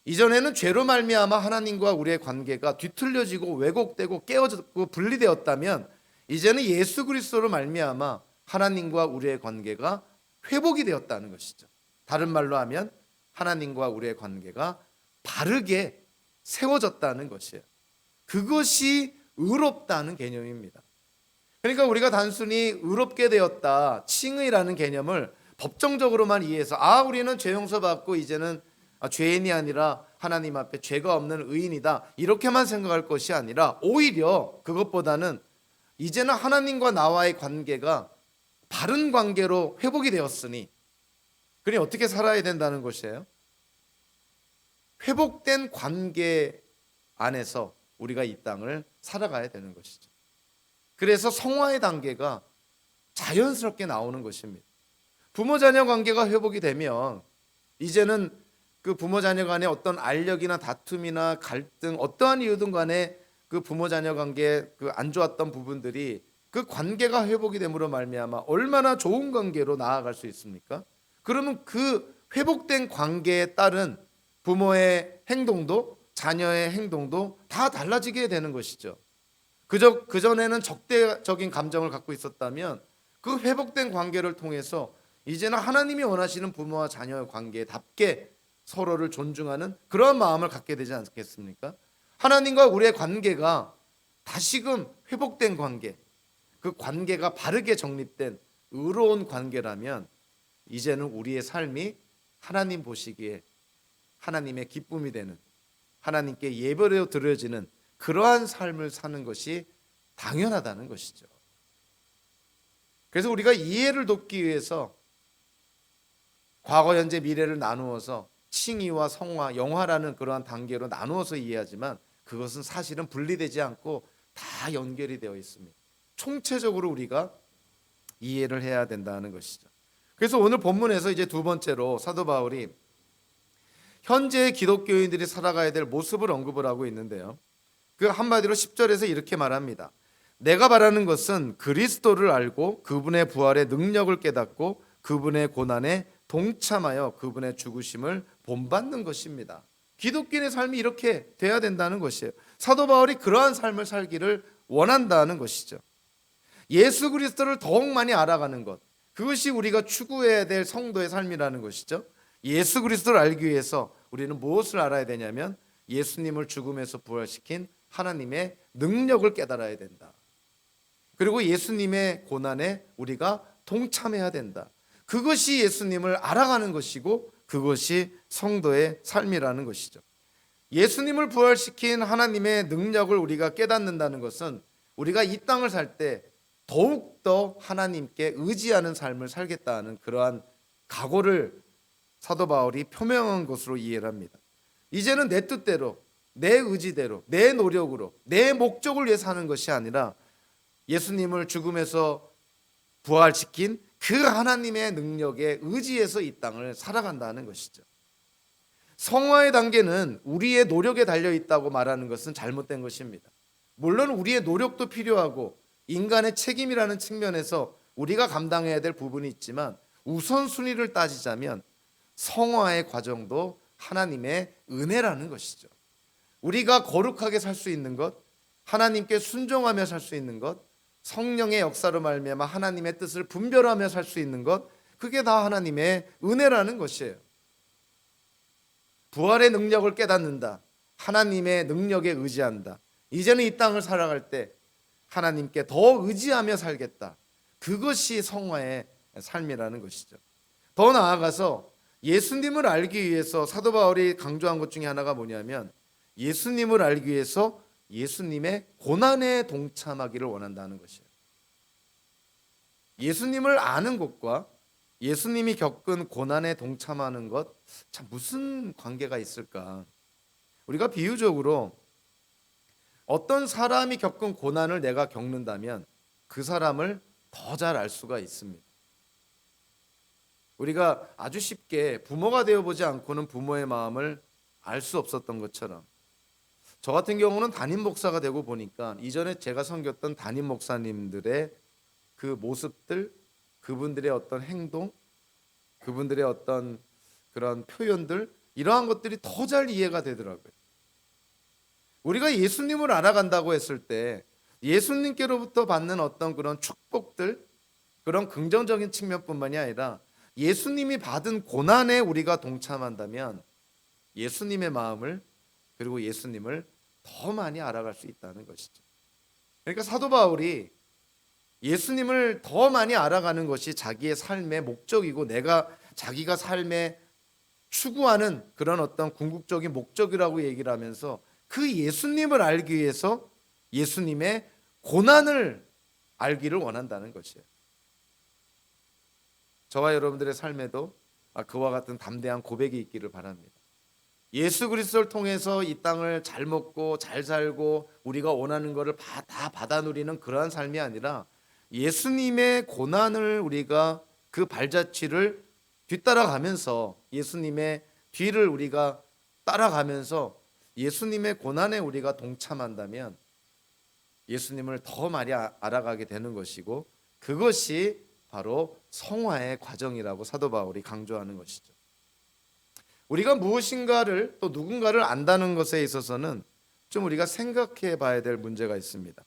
이전에는 죄로 말미암아 하나님과 우리의 관계가 뒤틀려지고 왜곡되고 깨어졌고 분리되었다면 이제는 예수 그리스도로 말미암아 하나님과 우리의 관계가 회복이 되었다는 것이죠. 다른 말로 하면 하나님과 우리의 관계가 바르게 세워졌다는 것이에요. 그것이 의롭다는 개념입니다. 그러니까 우리가 단순히 의롭게 되었다, 칭의라는 개념을 법정적으로만 이해해서 우리는 죄 용서받고 이제는 죄인이 아니라 하나님 앞에 죄가 없는 의인이다 이렇게만 생각할 것이 아니라 오히려 그것보다는 이제는 하나님과 나와의 관계가 바른 관계로 회복이 되었으니 그러니 어떻게 살아야 된다는 것이에요. 회복된 관계 안에서 우리가 이 땅을 살아가야 되는 것이죠. 그래서 성화의 단계가 자연스럽게 나오는 것입니다. 부모 자녀 관계가 회복이 되면 이제는 그 부모 자녀 간의 어떤 알력이나 다툼이나 갈등 어떠한 이유든 간에 그 부모 자녀 관계에 그 안 좋았던 부분들이 그 관계가 회복이 됨으로 말미암아 얼마나 좋은 관계로 나아갈 수 있습니까? 그러면 그 회복된 관계에 따른 부모의 행동도 자녀의 행동도 다 달라지게 되는 것이죠. 그전에는 적대적인 감정을 갖고 있었다면 그 회복된 관계를 통해서 이제는 하나님이 원하시는 부모와 자녀의 관계답게 서로를 존중하는 그러한 마음을 갖게 되지 않겠습니까? 하나님과 우리의 관계가 다시금 회복된 관계, 그 관계가 바르게 정립된 의로운 관계라면 이제는 우리의 삶이 하나님 보시기에 하나님의 기쁨이 되는, 하나님께 예배로 드려지는 그러한 삶을 사는 것이 당연하다는 것이죠. 그래서 우리가 이해를 돕기 위해서 과거, 현재, 미래를 나누어서 칭의와 성화, 영화라는 그러한 단계로 나누어서 이해하지만 그것은 사실은 분리되지 않고 다 연결이 되어 있습니다. 총체적으로 우리가 이해를 해야 된다는 것이죠. 그래서 오늘 본문에서 이제 두 번째로 사도 바울이 현재 기독교인들이 살아가야 될 모습을 언급을 하고 있는데요. 그 한마디로 10절에서 이렇게 말합니다. 내가 바라는 것은 그리스도를 알고 그분의 부활의 능력을 깨닫고 그분의 고난에 동참하여 그분의 죽으심을 본받는 것입니다. 기독교인의 삶이 이렇게 돼야 된다는 것이에요. 사도 바울이 그러한 삶을 살기를 원한다는 것이죠. 예수 그리스도를 더욱 많이 알아가는 것, 그것이 우리가 추구해야 될 성도의 삶이라는 것이죠. 예수 그리스도를 알기 위해서 우리는 무엇을 알아야 되냐면 예수님을 죽음에서 부활시킨 하나님의 능력을 깨달아야 된다. 그리고 예수님의 고난에 우리가 동참해야 된다. 그것이 예수님을 알아가는 것이고 그것이 성도의 삶이라는 것이죠. 예수님을 부활시킨 하나님의 능력을 우리가 깨닫는다는 것은 우리가 이 땅을 살 때 더욱더 하나님께 의지하는 삶을 살겠다는 그러한 각오를 사도 바울이 표명한 것으로 이해를 합니다. 이제는 내 뜻대로, 내 의지대로, 내 노력으로, 내 목적을 위해 사는 것이 아니라 예수님을 죽음에서 부활시킨 그 하나님의 능력에 의지해서 이 땅을 살아간다는 것이죠. 성화의 단계는 우리의 노력에 달려있다고 말하는 것은 잘못된 것입니다. 물론 우리의 노력도 필요하고 인간의 책임이라는 측면에서 우리가 감당해야 될 부분이 있지만 우선순위를 따지자면 성화의 과정도 하나님의 은혜라는 것이죠. 우리가 거룩하게 살 수 있는 것, 하나님께 순종하며 살 수 있는 것, 성령의 역사로 말미암아 하나님의 뜻을 분별하며 살 수 있는 것, 그게 다 하나님의 은혜라는 것이에요. 부활의 능력을 깨닫는다. 하나님의 능력에 의지한다. 이제는 이 땅을 살아갈 때 하나님께 더 의지하며 살겠다. 그것이 성화의 삶이라는 것이죠. 더 나아가서 예수님을 알기 위해서 사도 바울이 강조한 것 중에 하나가 뭐냐면 예수님을 알기 위해서 예수님의 고난에 동참하기를 원한다는 것이에요. 예수님을 아는 것과 예수님이 겪은 고난에 동참하는 것, 참 무슨 관계가 있을까? 우리가 비유적으로 어떤 사람이 겪은 고난을 내가 겪는다면 그 사람을 더 잘 알 수가 있습니다. 우리가 아주 쉽게 부모가 되어보지 않고는 부모의 마음을 알 수 없었던 것처럼 저 같은 경우는 담임 목사가 되고 보니까 이전에 제가 섬겼던 담임 목사님들의 그 모습들, 그분들의 어떤 행동, 그분들의 어떤 그런 표현들, 이러한 것들이 더 잘 이해가 되더라고요. 우리가 예수님을 알아간다고 했을 때 예수님께로부터 받는 어떤 그런 축복들, 그런 긍정적인 측면뿐만이 아니라 예수님이 받은 고난에 우리가 동참한다면 예수님의 마음을, 그리고 예수님을 더 많이 알아갈 수 있다는 것이죠. 그러니까 사도 바울이 예수님을 더 많이 알아가는 것이 자기의 삶의 목적이고 자기가 삶에 추구하는 그런 어떤 궁극적인 목적이라고 얘기를 하면서 그 예수님을 알기 위해서 예수님의 고난을 알기를 원한다는 것이에요. 저와 여러분들의 삶에도 그와 같은 담대한 고백이 있기를 바랍니다. 예수 그리스도를 통해서 이 땅을 잘 먹고 잘 살고 우리가 원하는 것을 다 받아 누리는 그러한 삶이 아니라 예수님의 고난을 우리가 그 발자취를 뒤따라가면서 예수님의 뒤를 우리가 따라가면서 예수님의 고난에 우리가 동참한다면 예수님을 더 많이 알아가게 되는 것이고, 그것이 바로 성화의 과정이라고 사도 바울이 강조하는 것이죠. 우리가 무엇인가를 또 누군가를 안다는 것에 있어서는 좀 우리가 생각해 봐야 될 문제가 있습니다.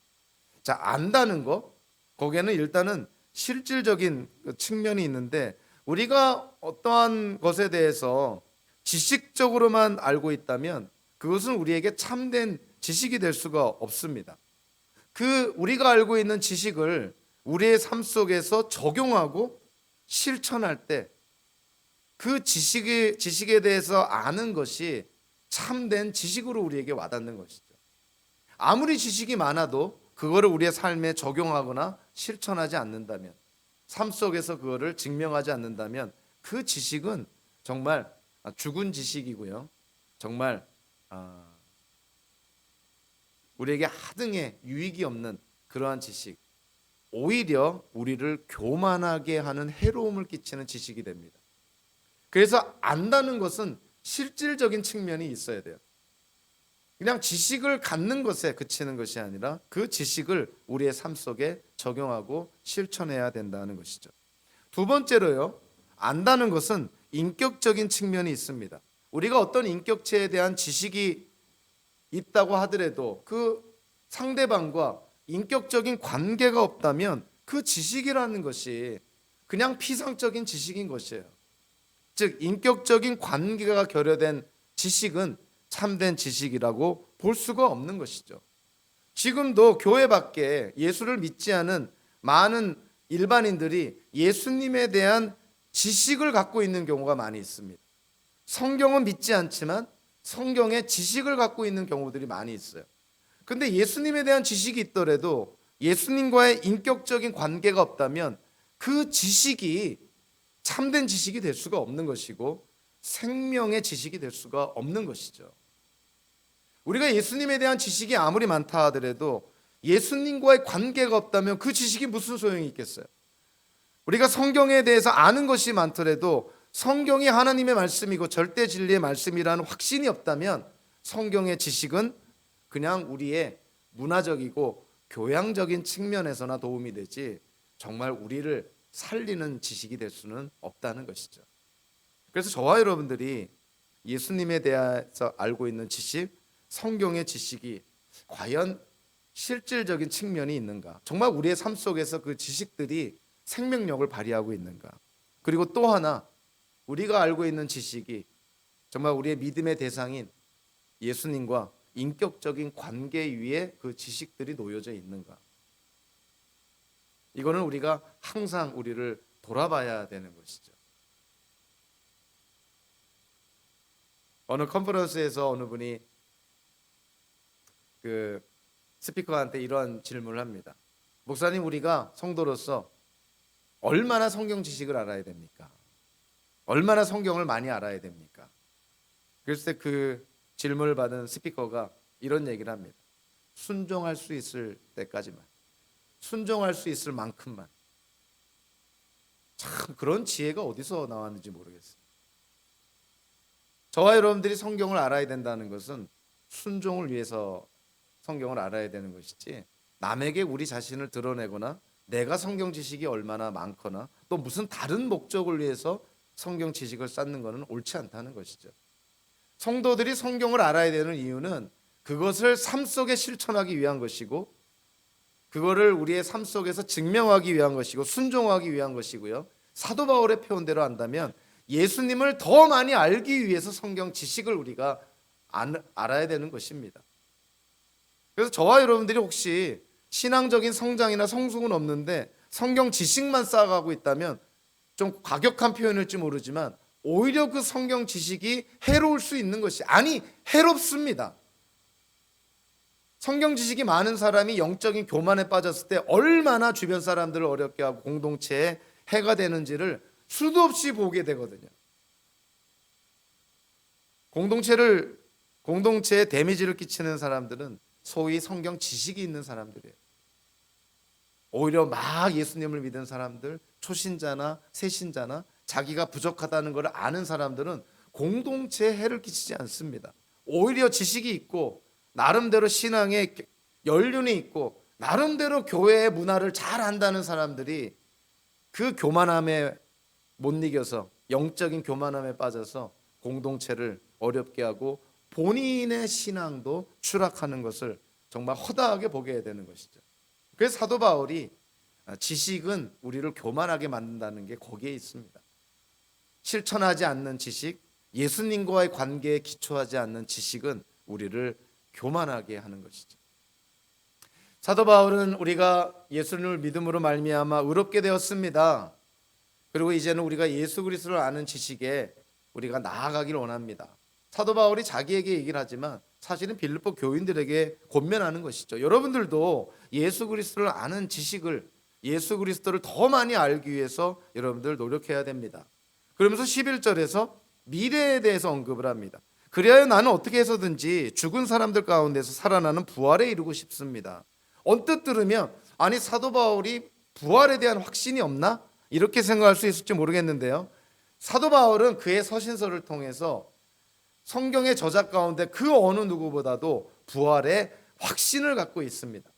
자, 안다는 거, 거기에는 일단은 실질적인 측면이 있는데, 우리가 어떠한 것에 대해서 지식적으로만 알고 있다면 그것은 우리에게 참된 지식이 될 수가 없습니다. 그 우리가 알고 있는 지식을 우리의 삶 속에서 적용하고 실천할 때 그 지식에 대해서 아는 것이 참된 지식으로 우리에게 와닿는 것이죠. 아무리 지식이 많아도 그거를 우리의 삶에 적용하거나 실천하지 않는다면, 삶 속에서 그거를 증명하지 않는다면 그 지식은 정말 죽은 지식이고요. 정말 우리에게 하등의 유익이 없는 그러한 지식, 오히려 우리를 교만하게 하는 해로움을 끼치는 지식이 됩니다. 그래서 안다는 것은 실질적인 측면이 있어야 돼요. 그냥 지식을 갖는 것에 그치는 것이 아니라 그 지식을 우리의 삶 속에 적용하고 실천해야 된다는 것이죠. 두 번째로요, 안다는 것은 인격적인 측면이 있습니다. 우리가 어떤 인격체에 대한 지식이 있다고 하더라도 그 상대방과 인격적인 관계가 없다면 그 지식이라는 것이 그냥 피상적인 지식인 것이에요. 즉, 인격적인 관계가 결여된 지식은 참된 지식이라고 볼 수가 없는 것이죠. 지금도 교회 밖에 예수를 믿지 않은 많은 일반인들이 예수님에 대한 지식을 갖고 있는 경우가 많이 있습니다. 성경은 믿지 않지만 성경의 지식을 갖고 있는 경우들이 많이 있어요. 근데 예수님에 대한 지식이 있더라도 예수님과의 인격적인 관계가 없다면 그 지식이 참된 지식이 될 수가 없는 것이고 생명의 지식이 될 수가 없는 것이죠. 우리가 예수님에 대한 지식이 아무리 많다 하더라도 예수님과의 관계가 없다면 그 지식이 무슨 소용이 있겠어요? 우리가 성경에 대해서 아는 것이 많더라도 성경이 하나님의 말씀이고 절대 진리의 말씀이라는 확신이 없다면 성경의 지식은 그냥 우리의 문화적이고 교양적인 측면에서나 도움이 되지 정말 우리를 살리는 지식이 될 수는 없다는 것이죠. 그래서 저와 여러분들이 예수님에 대해서 알고 있는 지식, 성경의 지식이 과연 실질적인 측면이 있는가? 정말 우리의 삶 속에서 그 지식들이 생명력을 발휘하고 있는가? 그리고 또 하나, 우리가 알고 있는 지식이 정말 우리의 믿음의 대상인 예수님과 인격적인 관계 위에 그 지식들이 놓여져 있는가? 이거는 우리가 항상 우리를 돌아봐야 되는 것이죠. 어느 컨퍼런스에서 어느 분이 그 스피커한테 이런 질문을 합니다. 목사님, 우리가 성도로서 얼마나 성경 지식을 알아야 됩니까? 얼마나 성경을 많이 알아야 됩니까? 그랬을 때 그 질문을 받은 스피커가 이런 얘기를 합니다. 순종할 수 있을 때까지만, 순종할 수 있을 만큼만. 참, 그런 지혜가 어디서 나왔는지 모르겠어요. 저와 여러분들이 성경을 알아야 된다는 것은 순종을 위해서 성경을 알아야 되는 것이지, 남에게 우리 자신을 드러내거나 내가 성경 지식이 얼마나 많거나 또 무슨 다른 목적을 위해서 성경 지식을 쌓는 것은 옳지 않다는 것이죠. 성도들이 성경을 알아야 되는 이유는 그것을 삶 속에 실천하기 위한 것이고, 그거를 우리의 삶 속에서 증명하기 위한 것이고 순종하기 위한 것이고요. 사도 바울의 표현대로 한다면 예수님을 더 많이 알기 위해서 성경 지식을 우리가 알아야 되는 것입니다. 그래서 저와 여러분들이 혹시 신앙적인 성장이나 성숙은 없는데 성경 지식만 쌓아가고 있다면 좀 과격한 표현일지 모르지만 오히려 그 성경 지식이 해로울 수 있는 것이, 아니, 해롭습니다. 성경 지식이 많은 사람이 영적인 교만에 빠졌을 때 얼마나 주변 사람들을 어렵게 하고 공동체에 해가 되는지를 수도 없이 보게 되거든요. 공동체에 데미지를 끼치는 사람들은 소위 성경 지식이 있는 사람들이에요. 오히려 막 예수님을 믿은 사람들, 초신자나 새신자나 자기가 부족하다는 것을 아는 사람들은 공동체에 해를 끼치지 않습니다. 오히려 지식이 있고 나름대로 신앙에 연륜이 있고 나름대로 교회의 문화를 잘 안다는 사람들이 그 교만함에 못 이겨서, 영적인 교만함에 빠져서 공동체를 어렵게 하고 본인의 신앙도 추락하는 것을 정말 허다하게 보게 되는 것이죠. 그래서 사도 바울이 지식은 우리를 교만하게 만든다는 게 거기에 있습니다. 실천하지 않는 지식, 예수님과의 관계에 기초하지 않는 지식은 우리를 교만하게 하는 것이죠. 사도 바울은 우리가 예수님을 믿음으로 말미암아 의롭게 되었습니다. 그리고 이제는 우리가 예수 그리스도를 아는 지식에 우리가 나아가길 원합니다. 사도 바울이 자기에게 얘기를 하지만 사실은 빌립보 교인들에게 권면하는 것이죠. 여러분들도 예수 그리스도를 아는 지식을, 예수 그리스도를 더 많이 알기 위해서 여러분들 노력해야 됩니다. 그러면서 11절에서 미래에 대해서 언급을 합니다. 그리하여 나는 어떻게 해서든지 죽은 사람들 가운데서 살아나는 부활에 이르고 싶습니다. 언뜻 들으면 아니 사도 바울이 부활에 대한 확신이 없나? 이렇게 생각할 수 있을지 모르겠는데요. 사도 바울은 그의 서신서를 통해서 성경의 저작 가운데 그 어느 누구보다도 부활의 확신을 갖고 있습니다.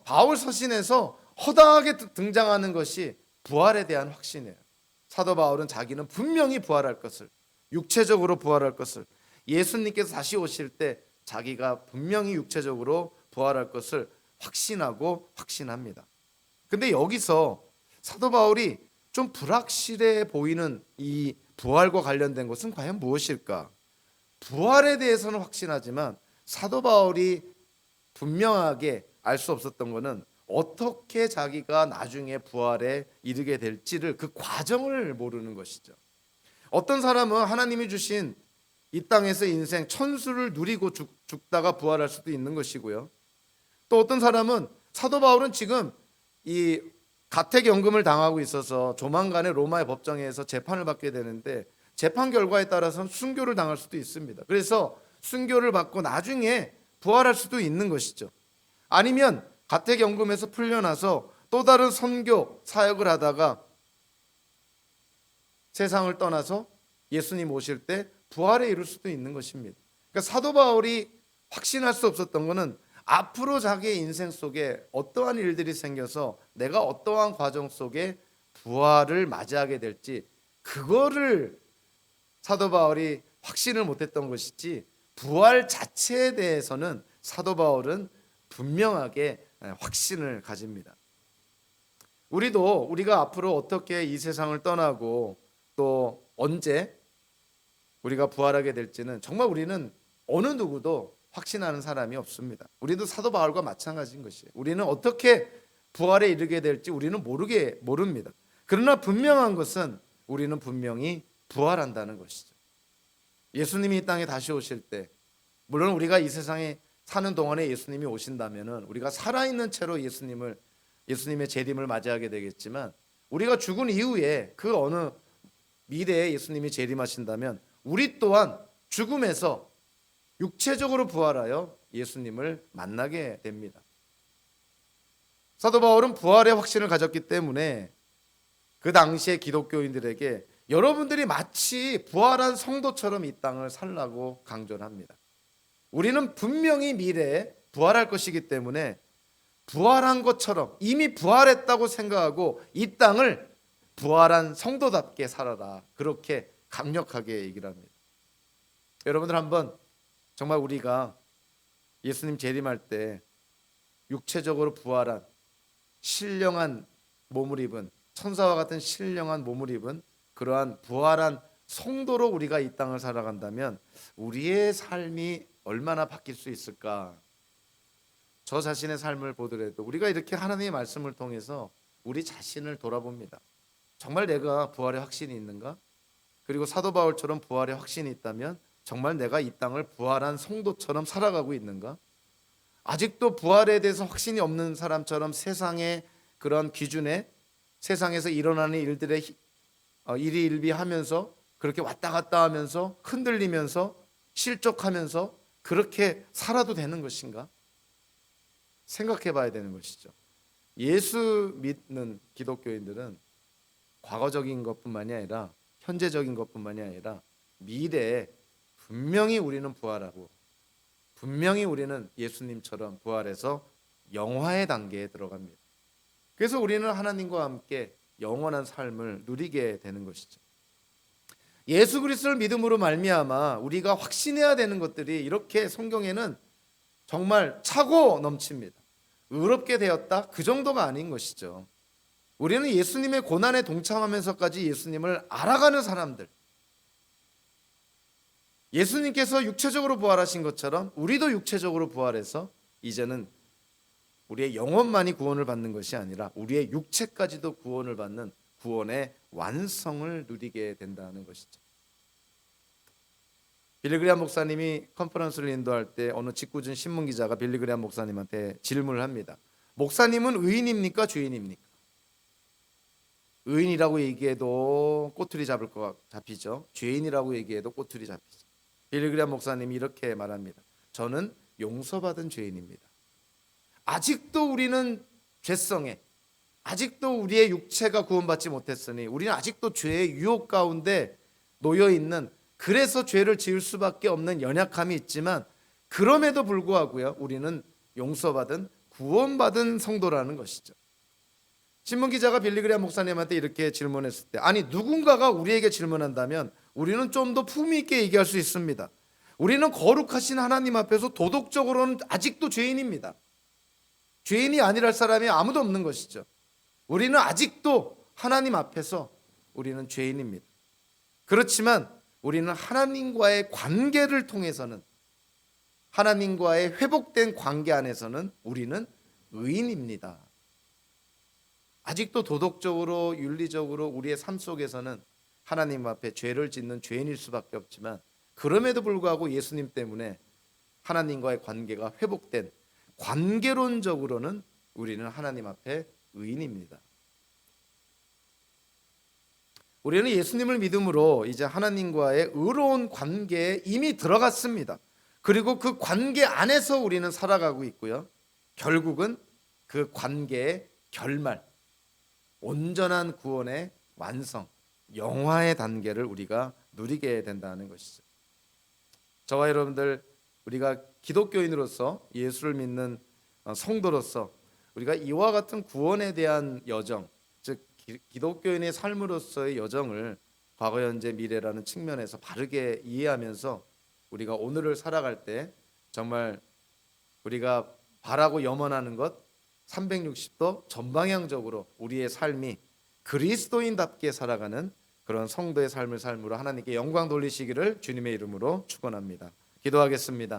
바울 서신에서 허다하게 등장하는 것이 부활에 대한 확신이에요. 사도 바울은 자기는 분명히 부활할 것을, 육체적으로 부활할 것을, 예수님께서 다시 오실 때 자기가 분명히 육체적으로 부활할 것을 확신하고 확신합니다. 근데 여기서 사도 바울이 좀 불확실해 보이는 이 부활과 관련된 것은 과연 무엇일까? 부활에 대해서는 확신하지만 사도 바울이 분명하게 알 수 없었던 것은 어떻게 자기가 나중에 부활에 이르게 될지를, 그 과정을 모르는 것이죠. 어떤 사람은 하나님이 주신 이 땅에서 인생 천수를 누리고 죽다가 부활할 수도 있는 것이고요. 또 어떤 사람은 사도 바울은 지금 이 가택연금을 당하고 있어서 조만간에 로마의 법정에서 재판을 받게 되는데 재판 결과에 따라서는 순교를 당할 수도 있습니다. 그래서 순교를 받고 나중에 부활할 수도 있는 것이죠. 아니면 가택연금에서 풀려나서 또 다른 선교 사역을 하다가 세상을 떠나서 예수님 오실 때 부활에 이를 수도 있는 것입니다. 그러니까 사도 바울이 확신할 수 없었던 것은 앞으로 자기의 인생 속에 어떠한 일들이 생겨서 내가 어떠한 과정 속에 부활을 맞이하게 될지, 그거를 사도 바울이 확신을 못했던 것이지 부활 자체에 대해서는 사도 바울은 분명하게 확신을 가집니다. 우리가 앞으로 어떻게 이 세상을 떠나고 또 언제 우리가 부활하게 될지는 정말 우리는 어느 누구도 확신하는 사람이 없습니다. 우리도 사도 바울과 마찬가지인 것이에요. 우리는 어떻게 부활에 이르게 될지 우리는 모릅니다. 그러나 분명한 것은 우리는 분명히 부활한다는 것이죠. 예수님이 이 땅에 다시 오실 때, 물론 우리가 이 세상에 사는 동안에 예수님이 오신다면은 우리가 살아있는 채로 예수님의 재림을 맞이하게 되겠지만, 우리가 죽은 이후에 그 어느 미래에 예수님이 재림하신다면 우리 또한 죽음에서 육체적으로 부활하여 예수님을 만나게 됩니다. 사도 바울은 부활의 확신을 가졌기 때문에 그 당시에 기독교인들에게 여러분들이 마치 부활한 성도처럼 이 땅을 살라고 강조를 합니다. 우리는 분명히 미래에 부활할 것이기 때문에 부활한 것처럼 이미 부활했다고 생각하고 이 땅을 부활한 성도답게 살아라, 그렇게 강력하게 얘기를 합니다. 여러분들 한번 정말 우리가 예수님 재림할 때 육체적으로 부활한 신령한 몸을 입은, 천사와 같은 신령한 몸을 입은 그러한 부활한 성도로 우리가 이 땅을 살아간다면 우리의 삶이 얼마나 바뀔 수 있을까? 저 자신의 삶을 보더라도 우리가 이렇게 하나님의 말씀을 통해서 우리 자신을 돌아봅니다. 정말 내가 부활의 확신이 있는가? 그리고 사도 바울처럼 부활의 확신이 있다면 정말 내가 이 땅을 부활한 성도처럼 살아가고 있는가? 아직도 부활에 대해서 확신이 없는 사람처럼 세상의 그런 기준에, 세상에서 일어나는 일들에 일희일비하면서 그렇게 왔다 갔다 하면서 흔들리면서 실족하면서 그렇게 살아도 되는 것인가? 생각해 봐야 되는 것이죠. 예수 믿는 기독교인들은 과거적인 것뿐만이 아니라 현재적인 것뿐만이 아니라 미래에 분명히 우리는 부활하고 분명히 우리는 예수님처럼 부활해서 영화의 단계에 들어갑니다. 그래서 우리는 하나님과 함께 영원한 삶을 누리게 되는 것이죠. 예수 그리스도를 믿음으로 말미암아 우리가 확신해야 되는 것들이 이렇게 성경에는 정말 차고 넘칩니다. 의롭게 되었다, 그 정도가 아닌 것이죠. 우리는 예수님의 고난에 동참하면서까지 예수님을 알아가는 사람들, 예수님께서 육체적으로 부활하신 것처럼 우리도 육체적으로 부활해서 이제는 우리의 영혼만이 구원을 받는 것이 아니라 우리의 육체까지도 구원을 받는 구원의 완성을 누리게 된다는 것이죠. 빌리그리암 목사님이 컨퍼런스를 인도할 때 어느 직구준 신문기자가 빌리그리암 목사님한테 질문을 합니다. 목사님은 의인입니까, 죄인입니까? 의인이라고 얘기해도 꼬투리 잡히죠. 죄인이라고 얘기해도 꼬투리 잡히죠. 빌리그리암 목사님이 이렇게 말합니다. 저는 용서받은 죄인입니다. 아직도 우리는 죄성에, 아직도 우리의 육체가 구원받지 못했으니 우리는 아직도 죄의 유혹 가운데 놓여있는, 그래서 죄를 지을 수밖에 없는 연약함이 있지만 그럼에도 불구하고요, 우리는 용서받은, 구원받은 성도라는 것이죠. 신문기자가 빌리그리암 목사님한테 이렇게 질문했을 때, 아니 누군가가 우리에게 질문한다면 우리는 좀 더 품위 있게 얘기할 수 있습니다. 우리는 거룩하신 하나님 앞에서 도덕적으로는 아직도 죄인입니다. 죄인이 아니랄 사람이 아무도 없는 것이죠. 우리는 아직도 하나님 앞에서 우리는 죄인입니다. 그렇지만 우리는 하나님과의 관계를 통해서는, 하나님과의 회복된 관계 안에서는 우리는 의인입니다. 아직도 도덕적으로, 윤리적으로 우리의 삶 속에서는 하나님 앞에 죄를 짓는 죄인일 수밖에 없지만 그럼에도 불구하고 예수님 때문에 하나님과의 관계가 회복된, 관계론적으로는 우리는 하나님 앞에 의인입니다. 우리는 예수님을 믿음으로 이제 하나님과의 의로운 관계에 이미 들어갔습니다. 그리고 그 관계 안에서 우리는 살아가고 있고요. 결국은 그 관계의 결말, 온전한 구원의 완성, 영화의 단계를 우리가 누리게 된다는 것이죠. 저와 여러분들, 우리가 기독교인으로서, 예수를 믿는 성도로서 우리가 이와 같은 구원에 대한 여정, 즉 기독교인의 삶으로서의 여정을 과거, 현재, 미래라는 측면에서 바르게 이해하면서 우리가 오늘을 살아갈 때 정말 우리가 바라고 염원하는 것 360도 전방향적으로 우리의 삶이 그리스도인답게 살아가는 그런 성도의 삶을 삶으로 하나님께 영광 돌리시기를 주님의 이름으로 축원합니다. 기도하겠습니다.